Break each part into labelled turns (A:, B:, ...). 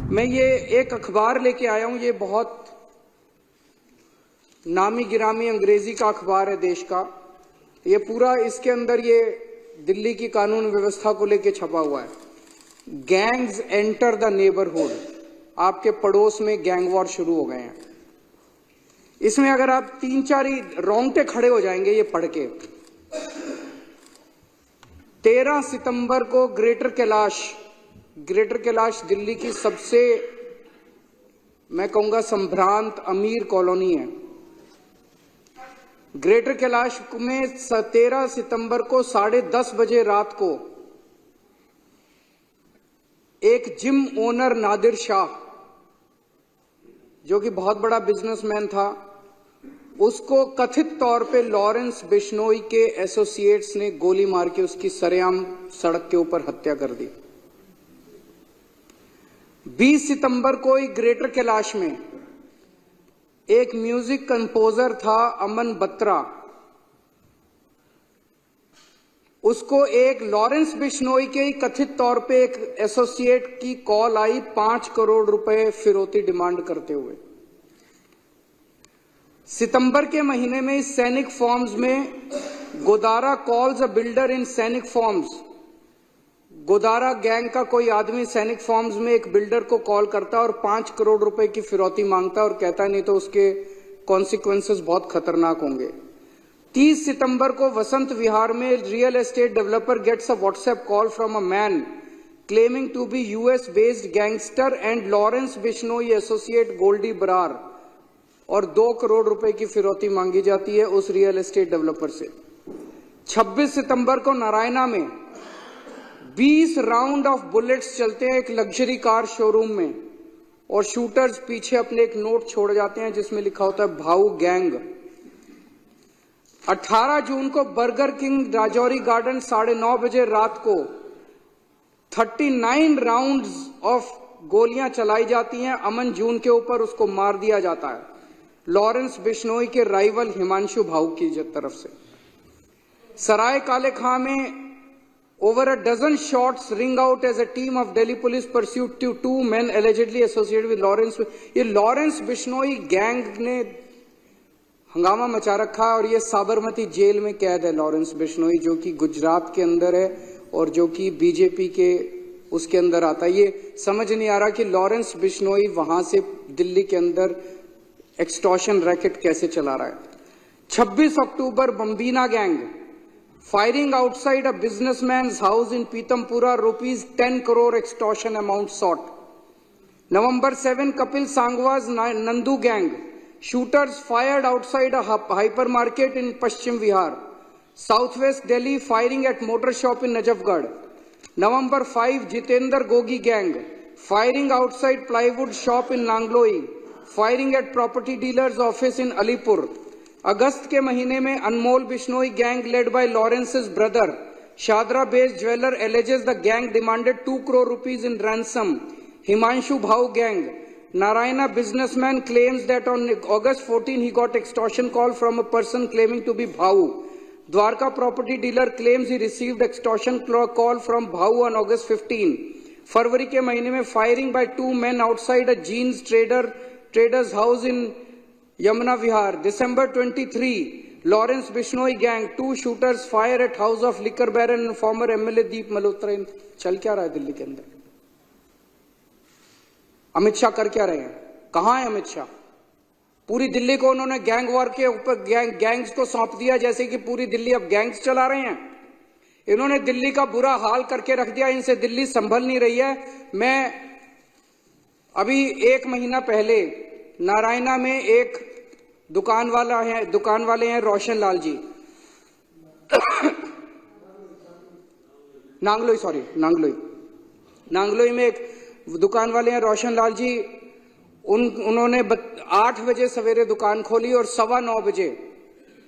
A: मैं ये एक अखबार लेके आया हूं। ये बहुत नामी गिरामी अंग्रेजी का अखबार है देश का। ये पूरा इसके अंदर ये दिल्ली की कानून व्यवस्था को लेके छपा हुआ है। Gangs enter the neighbourhood. आपके पड़ोस में गैंग वॉर शुरू हो गए हैं। इसमें अगर आप 3-4 रोंगटे खड़े हो जाएंगे ये पढ़ के। 13 सितंबर को ग्रेटर कैलाश दिल्ली की सबसे, मैं कहूंगा, संभ्रांत अमीर कॉलोनी है। ग्रेटर कैलाश में 13 सितंबर को 10:30 बजे रात को एक जिम ओनर नादिर शाह, जो कि बहुत बड़ा बिजनेसमैन था, उसको कथित तौर पे लॉरेंस बिश्नोई के एसोसिएट्स ने गोली मार के उसकी सरेआम सड़क के ऊपर हत्या कर दी। 20 सितंबर को ही ग्रेटर कैलाश में एक म्यूजिक कंपोजर था अमन बत्रा, उसको एक लॉरेंस बिश्नोई के कथित तौर पे एक एसोसिएट की कॉल आई 5 करोड़ रुपए फिरौती डिमांड करते हुए। सितंबर के महीने में इस सैनिक फॉर्म्स में गोदारा कॉल्स अ बिल्डर इन सैनिक फॉर्म्स। गोदारा गैंग का कोई आदमी सैनिक फॉर्म्स में एक बिल्डर को कॉल करता और 5 करोड़ रुपए की फिरौती मांगता और कहता नहीं तो उसके कॉन्सिक्वेंसेस बहुत खतरनाक होंगे। 30 सितंबर को वसंत विहार में real estate developer gets a WhatsApp call from a man claiming to be US based gangster and Lawrence Bishnoi associate Goldy Brar, और 2 करोड़ रुपए की फिरौती मांगी जाती है उस रियल एस्टेट डेवलपर से। 26 सितंबर को नारायणा में 20 राउंड ऑफ बुलेट्स चलते हैं एक लग्जरी कार शोरूम में, और शूटर्स पीछे अपने एक नोट छोड़ जाते हैं जिसमें लिखा होता है भाऊ गैंग। 18 जून को बर्गर किंग राजौरी गार्डन 9:30 बजे रात को 39 राउंड्स ऑफ गोलियां चलाई जाती हैं अमन जून के ऊपर, उसको मार दिया जाता है लॉरेंस बिश्नोई के राइवल हिमांशु भाऊ की तरफ से। सराय काले खां में over a dozen shots ring out as a team of Delhi police pursued 2 men allegedly associated with Lawrence। ये लॉरेंस बिश्नोई गैंग ने हंगामा मचा रखा है और ये साबरमती जेल में कैद है लॉरेंस बिश्नोई, जो कि गुजरात के अंदर है और जो कि बीजेपी के उसके अंदर आता है। ये समझ नहीं आ रहा कि लॉरेंस बिश्नोई वहां से दिल्ली के अंदर एक्सटॉर्शन रैकेट कैसे चला रहा है। 26 अक्टूबर बम्बीना gang firing outside a businessman's house in Pitampura, ₹10 crore extortion amount sought। November 7, Kapil Sangwa's Nandu gang, shooters fired outside a hypermarket in Paschim Vihar। Southwest Delhi, firing at motor shop in Najafgarh। November 5, Jitendra Gogi gang, firing outside plywood shop in Nangloi, firing at property dealer's office in Alipur। अगस्त के महीने में Anmol Bishnoi gang led by Lawrence's brother Shahdara based jeweller alleges the gang demanded 2 crore rupees in ransom। Himanshu Bhau gang, Narayana businessman claims that on August 14 he got extortion call from a person claiming to be Bhau। Dwarka property dealer claims he received extortion call from Bhau on August 15। फरवरी के महीने में firing by 2 men outside a jeans trader's house in Yamuna Vihar। December 23, Lawrence Bishnoi gang, 2 shooters fire at house of liquor baron and former MLA Deep Malhotra। चल क्या रहा है दिल्ली के अंदर? अमित शाह कर क्या रहे हैं? कहां है अमित शाह? पूरी दिल्ली को उन्होंने गैंग वॉर के ऊपर गैंग्स को सौंप दिया, जैसे कि पूरी दिल्ली अब गैंग्स चला रहे हैं। इन्होंने दिल्ली का बुरा हाल करके रख दिया, इनसे दिल्ली संभल नहीं रही है। मैं अभी 1 महीना पहले नारायणा में एक दुकान वाले हैं रोशन लाल जी, नांगलोई में एक दुकान वाले हैं रोशन लाल जी। उन्होंने 8 बजे सवेरे दुकान खोली और 9:15 बजे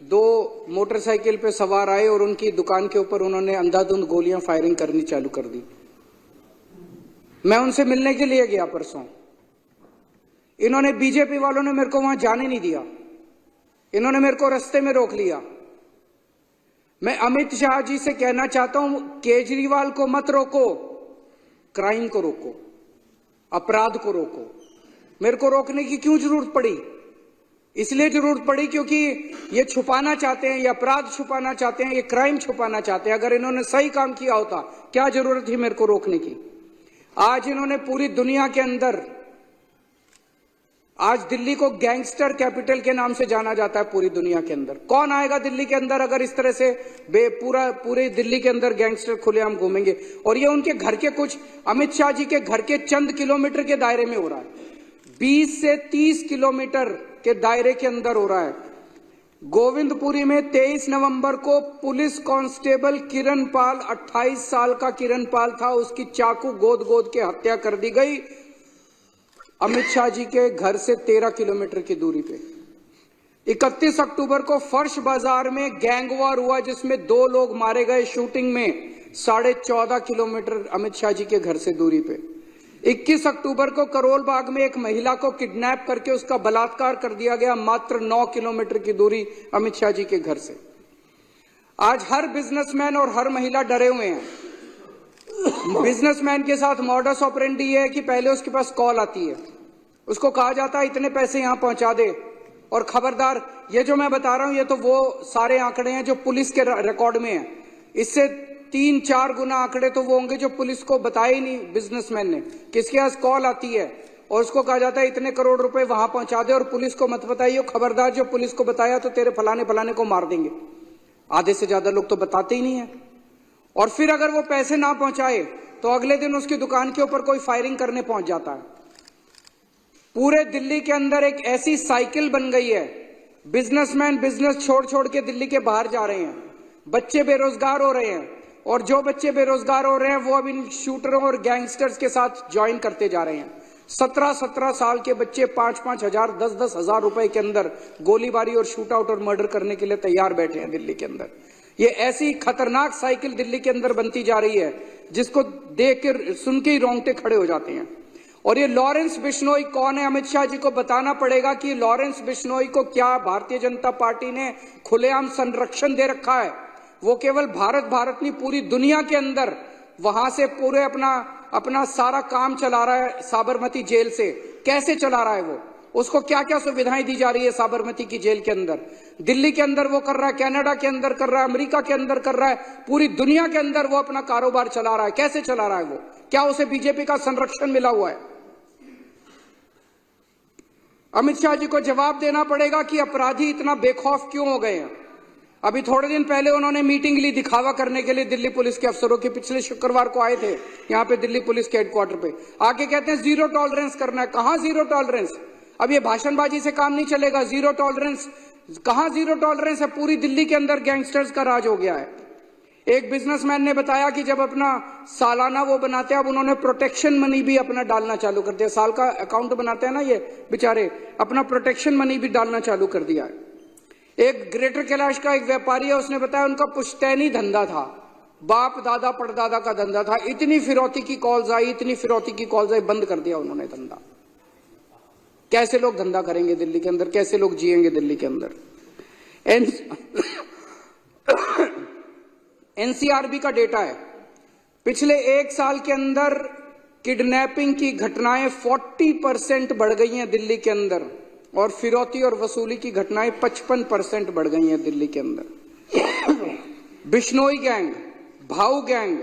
A: 2 मोटरसाइकिल पे सवार आए और उनकी दुकान के ऊपर उन्होंने अंधाधुंध गोलियां फायरिंग करनी चालू कर दी। मैं उनसे मिलने के लिए गया परसों। इन्होंने, बीजेपी वालों ने मेरे को वहां जाने नहीं दिया, इन्होंने मेरे को रास्ते में रोक लिया। मैं अमित शाह जी से कहना चाहता हूं, केजरीवाल को मत रोको, क्राइम को रोको। अपराध को रोको। मेरे को रोकने की क्यों जरूरत पड़ी? इसलिए जरूरत पड़ी क्योंकि ये छुपाना चाहते हैं, ये अपराध छुपाना चाहते हैं, ये क्राइम छुपाना चाहते हैं। अगर इन्होंने सही काम किया होता, क्या जरूरत थी मेरे को रोकने की? आज इन्होंने पूरी दुनिया के अंदर, आज दिल्ली को गैंगस्टर कैपिटल के नाम से जाना जाता है पूरी दुनिया के अंदर। कौन आएगा दिल्ली के अंदर अगर इस तरह से पूरे दिल्ली के अंदर गैंगस्टर खुलेआम घूमेंगे? और ये उनके घर के कुछ, अमित शाह जी के घर के चंद किलोमीटर के दायरे में हो रहा है, 20 से 30 किलोमीटर के दायरे के अंदर हो रहा है। गोविंदपुरी में 23 नवंबर को पुलिस कांस्टेबल किरण पाल, 28 साल का किरण पाल था, उसकी चाकू गोद के हत्या कर दी गई अमित शाह जी के घर से 13 किलोमीटर की दूरी पे। 31 अक्टूबर को फर्श बाजार में गैंग वॉर हुआ जिसमें 2 लोग मारे गए शूटिंग में, 14.5 किलोमीटर अमित शाह जी के घर से दूरी पे। 21 अक्टूबर को करोल बाग में एक महिला को किडनैप करके उसका बलात्कार कर दिया गया, मात्र 9 किलोमीटर की दूरी अमित शाह जी के घर से। आज हर बिजनेसमैन और हर महिला डरे हुए हैं। बिजनेसमैन के साथ मॉडस ऑपरेंडी ये है कि पहले उसके पास कॉल आती है, उसको कहा जाता है इतने पैसे यहां पहुंचा दे, और खबरदार, ये जो मैं बता रहा हूं ये तो वो सारे आंकड़े हैं जो पुलिस के रिकॉर्ड में है। इससे 3-4 गुना आंकड़े तो वो होंगे जो पुलिस को बताए ही नहीं बिजनेसमैन ने। किसके पास कॉल आती है और उसको कहा जाता है इतने करोड़ रुपए वहां पहुंचा दे और पुलिस को मत बताइए, खबरदार जो पुलिस को बताया तो तेरे फलाने को मार देंगे। आधे से ज्यादा लोग तो बताते ही नहीं है। और फिर अगर वो पैसे ना पहुंचाए तो अगले दिन उसकी दुकान के ऊपर कोई फायरिंग करने पहुंच जाता है। पूरे दिल्ली के अंदर एक ऐसी साइकिल बन गई है, बिजनेसमैन बिजनेस छोड़ के दिल्ली के बाहर जा रहे हैं, बच्चे बेरोजगार हो रहे हैं, और जो बच्चे बेरोजगार हो रहे हैं वो अब इन शूटरों और गैंगस्टर्स के साथ ज्वाइन करते जा रहे हैं। 17 साल के बच्चे 5 हजार 10 हजार रुपए के अंदर गोलीबारी और शूट आउट और मर्डर करने के लिए तैयार बैठे हैं दिल्ली के अंदर। ये ऐसी खतरनाक साइकिल दिल्ली के अंदर बनती जा रही है जिसको देख के सुन के ही रोंगटे खड़े हो जाते हैं। और ये लॉरेंस बिश्नोई कौन है? अमित शाह जी को बताना पड़ेगा कि लॉरेंस बिश्नोई को क्या भारतीय जनता पार्टी ने खुलेआम संरक्षण दे रखा है। वो केवल भारत नहीं, पूरी दुनिया के अंदर वहां से पूरे अपना सारा काम चला रहा है साबरमती जेल से। कैसे चला रहा है वो? उसको क्या क्या सुविधाएं दी जा रही है साबरमती की जेल के अंदर? दिल्ली के अंदर वो कर रहा है, कनाडा के अंदर कर रहा है, अमेरिका के अंदर कर रहा है, पूरी दुनिया के अंदर वो अपना कारोबार चला रहा है। कैसे चला रहा है वो? क्या उसे बीजेपी का संरक्षण मिला हुआ है? अमित शाह जी को जवाब देना पड़ेगा कि अपराधी इतना बेखौफ क्यों हो गए हैं। अभी थोड़े दिन पहले उन्होंने मीटिंग ली दिखावा करने के लिए दिल्ली पुलिस के अफसरों की। पिछले शुक्रवार को आए थे यहां पे दिल्ली पुलिस के हेडक्वार्टर पे, आके कहते हैं जीरो टॉलरेंस करना है। कहां जीरो टॉलरेंस? अब ये भाषणबाजी से काम नहीं चलेगा। जीरो टॉलरेंस कहां? जीरो टॉलरेंस है? पूरी दिल्ली के अंदर गैंगस्टर्स का राज हो गया है। एक बिजनेसमैन ने बताया कि जब अपना सालाना वो बनाते हैं, अब उन्होंने प्रोटेक्शन मनी भी अपना डालना चालू कर दिया। साल का अकाउंट बनाते हैं ना ये बेचारे, अपना प्रोटेक्शन मनी भी डालना चालू कर दिया है। एक ग्रेटर कैलाश का एक व्यापारी है, उसने बताया उनका पुश्तैनी धंधा था, बाप दादा परदादा का धंधा था। इतनी फिरौती की कॉल्स आई, बंद कर दिया उन्होंने धंधा। कैसे लोग धंधा करेंगे दिल्ली के अंदर? कैसे लोग जिएंगे दिल्ली के अंदर? एनसीआरबी का डेटा है, पिछले 1 साल के अंदर किडनैपिंग की घटनाएं 40% बढ़ गई हैं दिल्ली के अंदर, और फिरौती और वसूली की घटनाएं 55% बढ़ गई हैं दिल्ली के अंदर। बिश्नोई गैंग, भाऊ gang,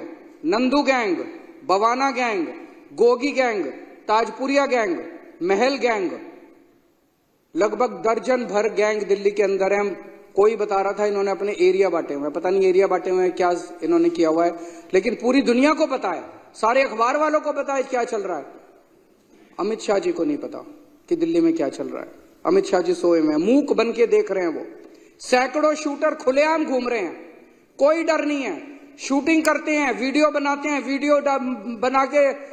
A: Nandu gang, Bawana gang, Gogi gang, Tajpuriya gang, महल गैंग, लगभग दर्जन भर गैंग दिल्ली के अंदर है। कोई बता रहा था इन्होंने अपने एरिया बांटे हुए हैं, पता नहीं एरिया बांटे हुए हैं क्या इन्होंने किया हुआ है, लेकिन पूरी दुनिया को पता है, सारे अखबार वालों को पता है क्या चल रहा है। अमित शाह जी को नहीं पता कि दिल्ली में क्या चल रहा है। अमित शाह जी सोए में मूक बन के देख रहे हैं। वो सैकड़ों शूटर खुलेआम घूम रहे हैं, कोई डर नहीं है, शूटिंग करते हैं, वीडियो बनाते हैं, वीडियो बना के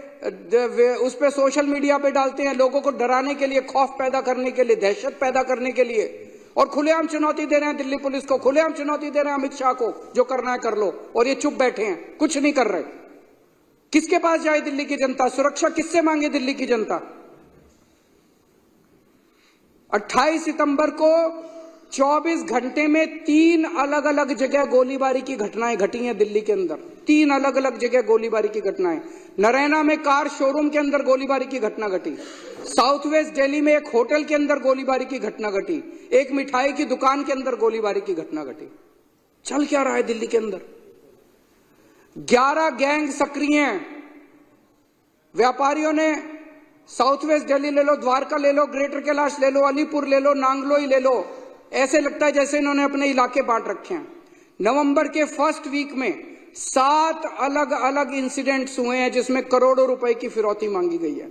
A: उस पे सोशल मीडिया पे डालते हैं, लोगों को डराने के लिए, खौफ पैदा करने के लिए, दहशत पैदा करने के लिए, और खुलेआम चुनौती दे रहे हैं दिल्ली पुलिस को, खुलेआम चुनौती दे रहे हैं अमित शाह को, जो करना है कर लो, और ये चुप बैठे हैं, कुछ नहीं कर रहे। किसके पास जाए दिल्ली की जनता? सुरक्षा किससे मांगे दिल्ली की जनता? 28 सितंबर को 24 घंटे में 3 अलग अलग जगह गोलीबारी की घटनाएं घटी हैं दिल्ली के अंदर। 3 अलग अलग जगह गोलीबारी की घटनाएं। नरैना में कार शोरूम के अंदर गोलीबारी की घटना घटी। साउथ वेस्ट दिल्ली में एक होटल के अंदर गोलीबारी की घटना घटी। एक मिठाई की दुकान के अंदर गोलीबारी की घटना घटी। चल क्या रहा है दिल्ली के अंदर? 11 गैंग सक्रिय हैं। व्यापारियों ने साउथ वेस्ट दिल्ली ले लो, द्वारका ले लो, ग्रेटर कैलाश ले लो, अलीपुर ले लो, नांगलोई ले लो, ऐसे लगता है जैसे इन्होंने अपने इलाके बांट रखे हैं। नवंबर के फर्स्ट वीक में 7 अलग अलग इंसिडेंट्स हुए हैं जिसमें करोड़ों रुपए की फिरौती मांगी गई है।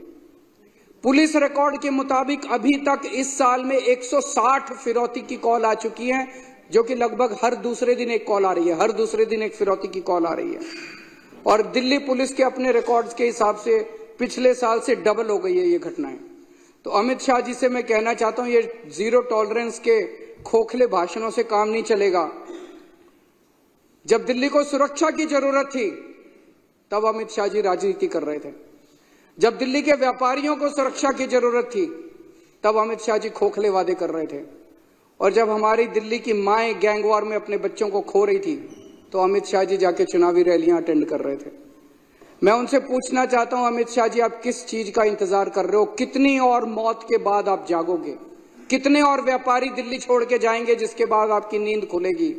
A: पुलिस रिकॉर्ड के मुताबिक अभी तक इस साल में 160 फिरौती की कॉल आ चुकी है, जो कि लगभग हर दूसरे दिन एक कॉल आ रही है, हर दूसरे दिन एक फिरौती की कॉल आ रही है। और दिल्ली पुलिस के अपने रिकॉर्ड्स के हिसाब से पिछले साल से डबल हो गई है ये घटनाएं। तो अमित शाह जी से मैं कहना चाहता हूं, ये जीरो टॉलरेंस के खोखले भाषणों से काम नहीं चलेगा। जब दिल्ली को सुरक्षा की जरूरत थी तब अमित शाह जी राजनीति कर रहे थे। जब दिल्ली के व्यापारियों को सुरक्षा की जरूरत थी तब अमित शाह जी खोखले वादे कर रहे थे। और जब हमारी दिल्ली की माएं गैंगवार में अपने बच्चों को खो रही थी तो अमित शाह जी जाके चुनावी रैलियां अटेंड कर रहे थे। मैं उनसे पूछना चाहता हूं, अमित शाह जी, आप किस चीज का इंतजार कर रहे हो? कितनी और मौत के बाद आप जागोगे? कितने और व्यापारी दिल्ली छोड़ के जाएंगे जिसके बाद आपकी नींद खुलेगी?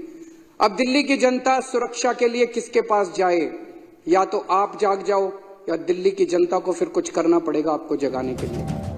A: अब दिल्ली की जनता सुरक्षा के लिए किसके पास जाए? या तो आप जाग जाओ या दिल्ली की जनता को फिर कुछ करना पड़ेगा आपको जगाने के लिए।